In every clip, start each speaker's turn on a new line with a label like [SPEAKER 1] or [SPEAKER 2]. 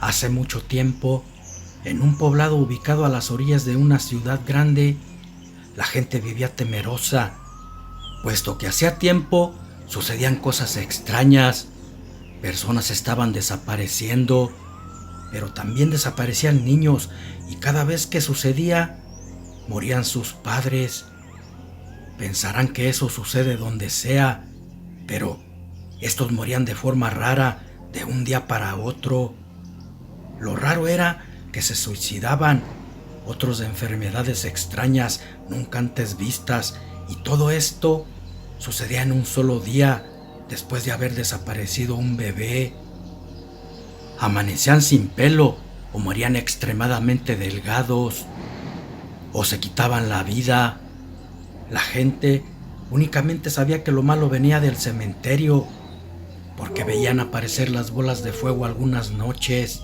[SPEAKER 1] Hace mucho tiempo, en un poblado ubicado a las orillas de una ciudad grande, la gente vivía temerosa, puesto que hacía tiempo sucedían cosas extrañas. Personas estaban desapareciendo, pero también desaparecían niños, y cada vez que sucedía, morían sus padres. Pensarán que eso sucede donde sea, pero estos morían de forma rara, de un día para otro. Lo raro era que se suicidaban, otros de enfermedades extrañas nunca antes vistas, y todo esto sucedía en un solo día, después de haber desaparecido un bebé. Amanecían sin pelo, o morían extremadamente delgados, o se quitaban la vida. La gente únicamente sabía que lo malo venía del cementerio, porque veían aparecer las bolas de fuego algunas noches.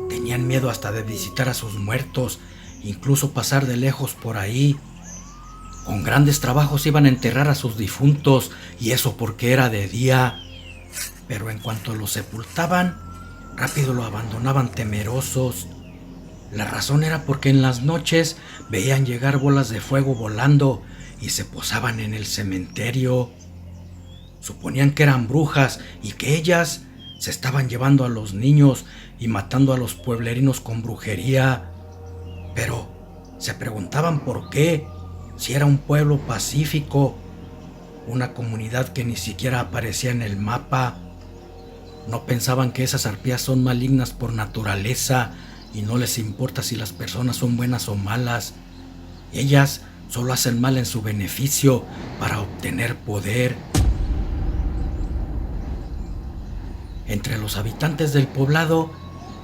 [SPEAKER 1] Tenían miedo hasta de visitar a sus muertos, incluso pasar de lejos por ahí. Con grandes trabajos iban a enterrar a sus difuntos, y eso porque era de día. Pero en cuanto los sepultaban, rápido lo abandonaban temerosos. La razón era porque en las noches veían llegar bolas de fuego volando y se posaban en el cementerio. Suponían que eran brujas y que ellas se estaban llevando a los niños y matando a los pueblerinos con brujería. Pero se preguntaban por qué, si era un pueblo pacífico, una comunidad que ni siquiera aparecía en el mapa. No pensaban que esas arpías son malignas por naturaleza y no les importa si las personas son buenas o malas. Ellas solo hacen mal en su beneficio para obtener poder. Entre los habitantes del poblado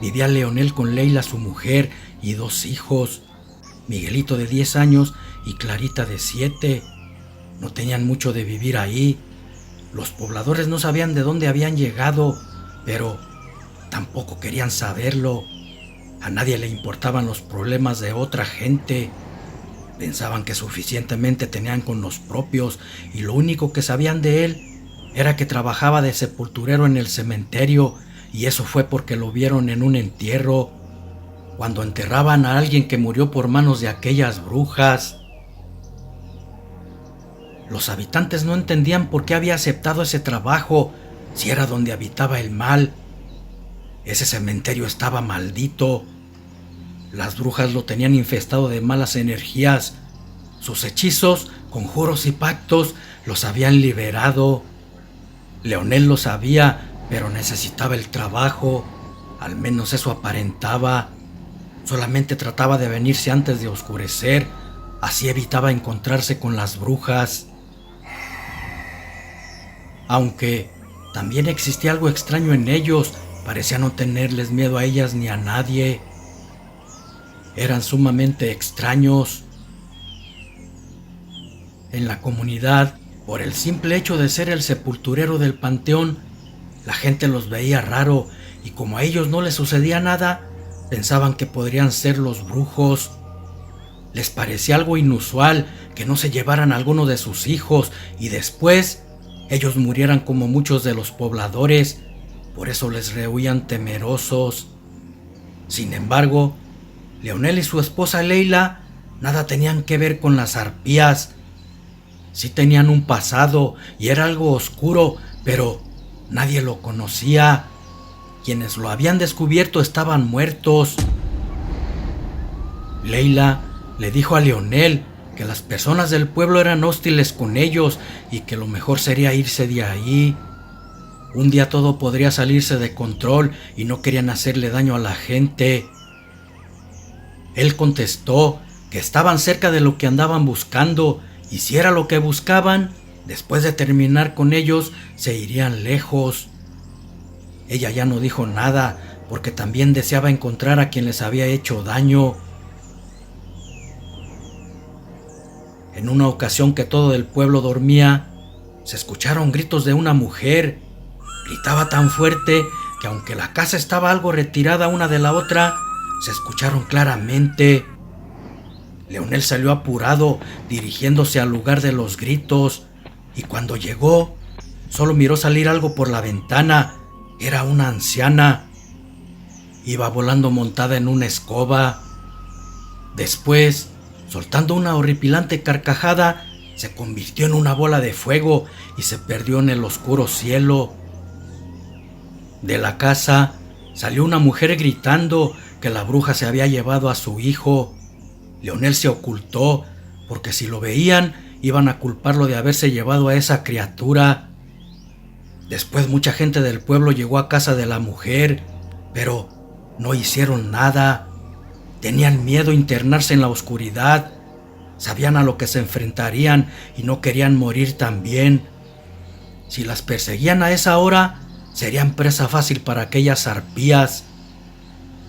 [SPEAKER 1] vivía Leonel con Leila, su mujer, y 2 hijos, Miguelito de 10 años y Clarita de 7. No tenían mucho de vivir ahí. Los pobladores no sabían de dónde habían llegado, pero tampoco querían saberlo. A nadie le importaban los problemas de otra gente. Pensaban que suficientemente tenían con los propios, y lo único que sabían de él era que trabajaba de sepulturero en el cementerio, y eso fue porque lo vieron en un entierro, cuando enterraban a alguien que murió por manos de aquellas brujas. Los habitantes no entendían por qué había aceptado ese trabajo, si era donde habitaba el mal. Ese cementerio estaba maldito. Las brujas lo tenían infestado de malas energías. Sus hechizos, conjuros y pactos los habían liberado. Leonel lo sabía, pero necesitaba el trabajo. Al menos eso aparentaba. Solamente trataba de venirse antes de oscurecer. Así evitaba encontrarse con las brujas. Aunque también existía algo extraño en ellos, parecía no tenerles miedo a ellas ni a nadie. Eran sumamente extraños. En la comunidad, por el simple hecho de ser el sepulturero del panteón, la gente los veía raro, y como a ellos no les sucedía nada, pensaban que podrían ser los brujos. Les parecía algo inusual que no se llevaran a alguno de sus hijos y después ellos murieran como muchos de los pobladores. Por eso les rehuían temerosos. Sin embargo, Leonel y su esposa Leila nada tenían que ver con las arpías. Sí tenían un pasado y era algo oscuro, pero nadie lo conocía. Quienes lo habían descubierto estaban muertos. Leila le dijo a Leonel que las personas del pueblo eran hostiles con ellos y que lo mejor sería irse de ahí. Un día todo podría salirse de control y no querían hacerle daño a la gente. Él contestó que estaban cerca de lo que andaban buscando, y si era lo que buscaban, después de terminar con ellos, se irían lejos. Ella ya no dijo nada, porque también deseaba encontrar a quien les había hecho daño. En una ocasión que todo el pueblo dormía, se escucharon gritos de una mujer. Gritaba tan fuerte que aunque la casa estaba algo retirada una de la otra, se escucharon claramente. Leonel salió apurado, dirigiéndose al lugar de los gritos, y cuando llegó, solo miró salir algo por la ventana. Era una anciana. iba volando montada en una escoba. Después, soltando una horripilante carcajada, se convirtió en una bola de fuego y se perdió en el oscuro cielo. De la casa salió una mujer gritando que la bruja se había llevado a su hijo. Leonel se ocultó porque si lo veían iban a culparlo de haberse llevado a esa criatura. Después mucha gente del pueblo llegó a casa de la mujer, pero no hicieron nada. Tenían miedo a internarse en la oscuridad. Sabían a lo que se enfrentarían y no querían morir también. Si las perseguían a esa hora, serían presa fácil para aquellas arpías.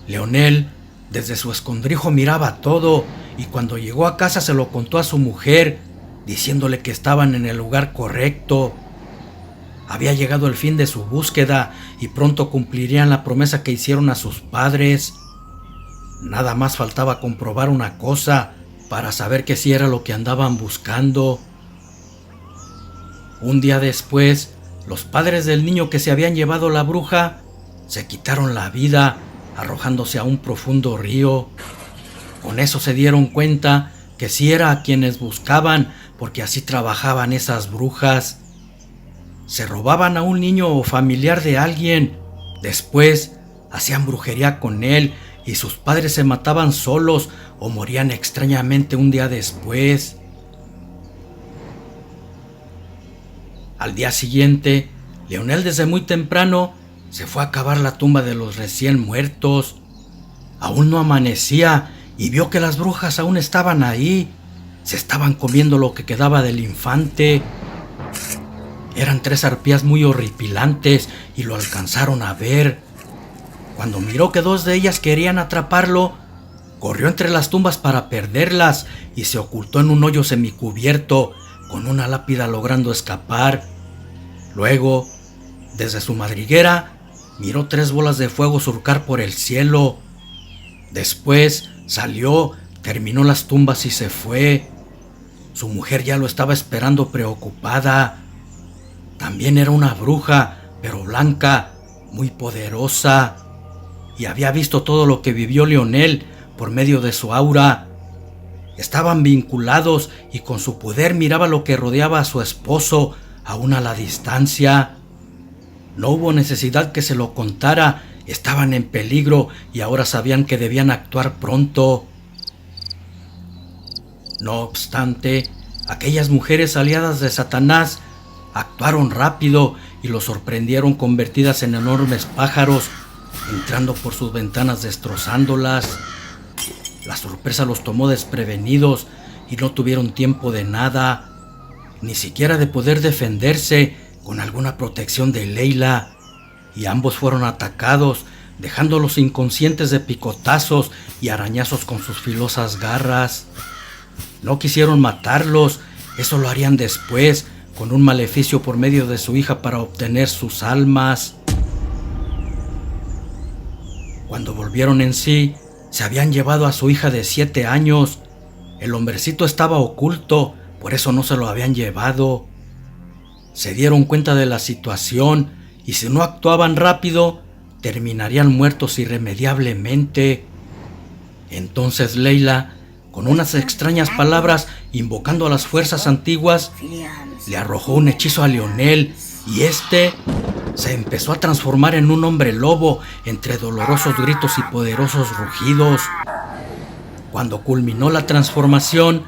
[SPEAKER 1] Leonel, desde su escondrijo, miraba todo y cuando llegó a casa se lo contó a su mujer, diciéndole que estaban en el lugar correcto. Había llegado el fin de su búsqueda y pronto cumplirían la promesa que hicieron a sus padres. Nada más faltaba comprobar una cosa para saber que sí era lo que andaban buscando. Un día después, los padres del niño que se habían llevado la bruja se quitaron la vida arrojándose a un profundo río. Con eso se dieron cuenta que sí era a quienes buscaban, porque así trabajaban esas brujas. Se robaban a un niño o familiar de alguien, después hacían brujería con él y sus padres se mataban solos o morían extrañamente un día después. Al día siguiente, Leonel desde muy temprano se fue a cavar la tumba de los recién muertos. Aún no amanecía y vio que las brujas aún estaban ahí. Se estaban comiendo lo que quedaba del infante. Eran 3 arpías muy horripilantes y lo alcanzaron a ver. Cuando miró que 2 de ellas querían atraparlo, corrió entre las tumbas para perderlas y se ocultó en un hoyo semicubierto, con una lápida logrando escapar. Luego, desde su madriguera, miró 3 bolas de fuego surcar por el cielo. Después salió, terminó las tumbas y se fue. Su mujer ya lo estaba esperando preocupada. También era una bruja, pero blanca, muy poderosa, y había visto todo lo que vivió Leonel por medio de su aura. Estaban vinculados y con su poder miraba lo que rodeaba a su esposo, aún a la distancia. No hubo necesidad que se lo contara, estaban en peligro y ahora sabían que debían actuar pronto. No obstante, aquellas mujeres aliadas de Satanás actuaron rápido y lo sorprendieron convertidas en enormes pájaros, entrando por sus ventanas destrozándolas. La sorpresa los tomó desprevenidos y no tuvieron tiempo de nada, ni siquiera de poder defenderse con alguna protección de Leila, y ambos fueron atacados, dejándolos inconscientes de picotazos y arañazos con sus filosas garras. No quisieron matarlos, eso lo harían después, con un maleficio por medio de su hija para obtener sus almas. Cuando volvieron en sí, se habían llevado a su hija de 7 años. El hombrecito estaba oculto, por eso no se lo habían llevado. Se dieron cuenta de la situación y si no actuaban rápido, terminarían muertos irremediablemente. Entonces Leila, con unas extrañas palabras invocando a las fuerzas antiguas, le arrojó un hechizo a Leonel y este se empezó a transformar en un hombre lobo entre dolorosos gritos y poderosos rugidos. Cuando culminó la transformación,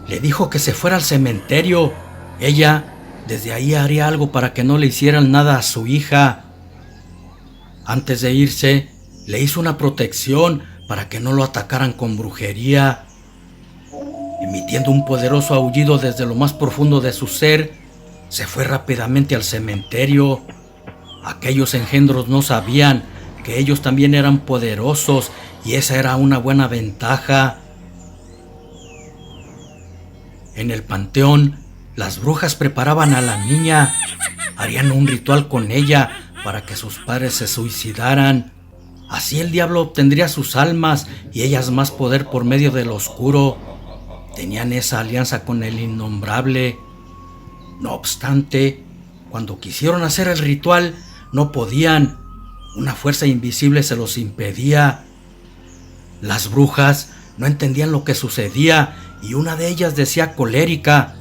[SPEAKER 1] le dijo que se fuera al cementerio. Ella desde ahí haría algo para que no le hicieran nada a su hija. Antes de irse, le hizo una protección para que no lo atacaran con brujería. Emitiendo un poderoso aullido desde lo más profundo de su ser, se fue rápidamente al cementerio. Aquellos engendros no sabían que ellos también eran poderosos y esa era una buena ventaja. En el panteón, las brujas preparaban a la niña, harían un ritual con ella para que sus padres se suicidaran. Así el diablo obtendría sus almas y ellas más poder por medio del oscuro. Tenían esa alianza con el innombrable. No obstante, cuando quisieron hacer el ritual, no podían. Una fuerza invisible se los impedía. Las brujas no entendían lo que sucedía y una de ellas decía colérica: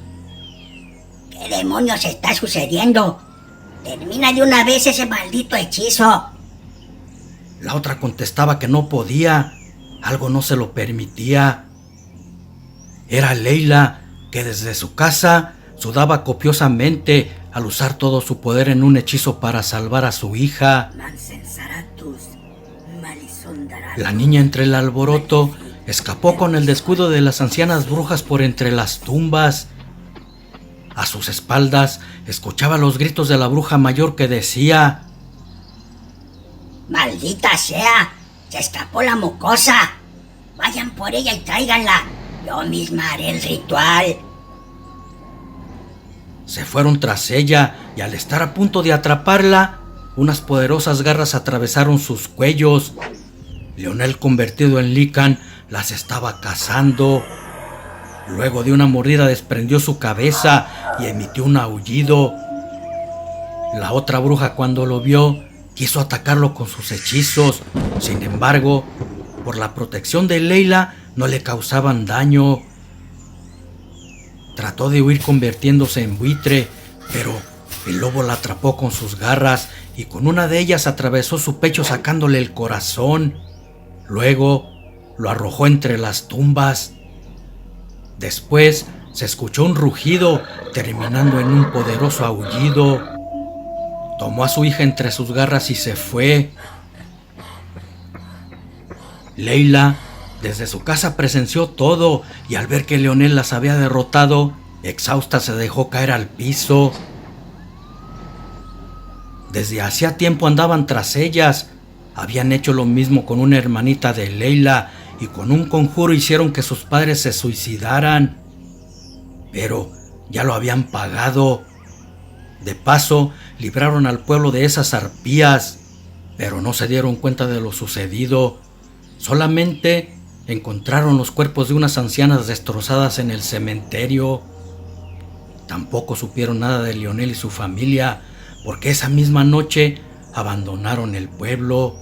[SPEAKER 2] ¿Qué demonios está sucediendo? Termina de una vez ese maldito hechizo.
[SPEAKER 1] La otra contestaba que no podía, algo no se lo permitía. Era Leila, que desde su casa sudaba copiosamente al usar todo su poder en un hechizo para salvar a su hija. La niña, entre el alboroto, escapó con el descuido de las ancianas brujas por entre las tumbas. A sus espaldas escuchaba los gritos de la bruja mayor que decía:
[SPEAKER 2] ¡Maldita sea! ¡Se escapó la mocosa! Vayan por ella y tráiganla. Yo misma haré el ritual.
[SPEAKER 1] Se fueron tras ella y al estar a punto de atraparla, unas poderosas garras atravesaron sus cuellos. Leonel, convertido en Lycan, las estaba cazando. Luego de una mordida desprendió su cabeza y emitió un aullido. La otra bruja, cuando lo vio, quiso atacarlo con sus hechizos. Sin embargo, por la protección de Leila, no le causaban daño. Trató de huir convirtiéndose en buitre, pero el lobo la atrapó con sus garras y con una de ellas atravesó su pecho sacándole el corazón. Luego lo arrojó entre las tumbas. Después se escuchó un rugido, terminando en un poderoso aullido. Tomó a su hija entre sus garras y se fue. Leila, desde su casa, presenció todo y al ver que Leonel las había derrotado, exhausta se dejó caer al piso. Desde hacía tiempo andaban tras ellas. Habían hecho lo mismo con una hermanita de Leila y con un conjuro hicieron que sus padres se suicidaran. Pero ya lo habían pagado. De paso, libraron al pueblo de esas arpías, pero no se dieron cuenta de lo sucedido. Solamente encontraron los cuerpos de unas ancianas destrozadas en el cementerio. Tampoco supieron nada de Leonel y su familia, porque esa misma noche abandonaron el pueblo.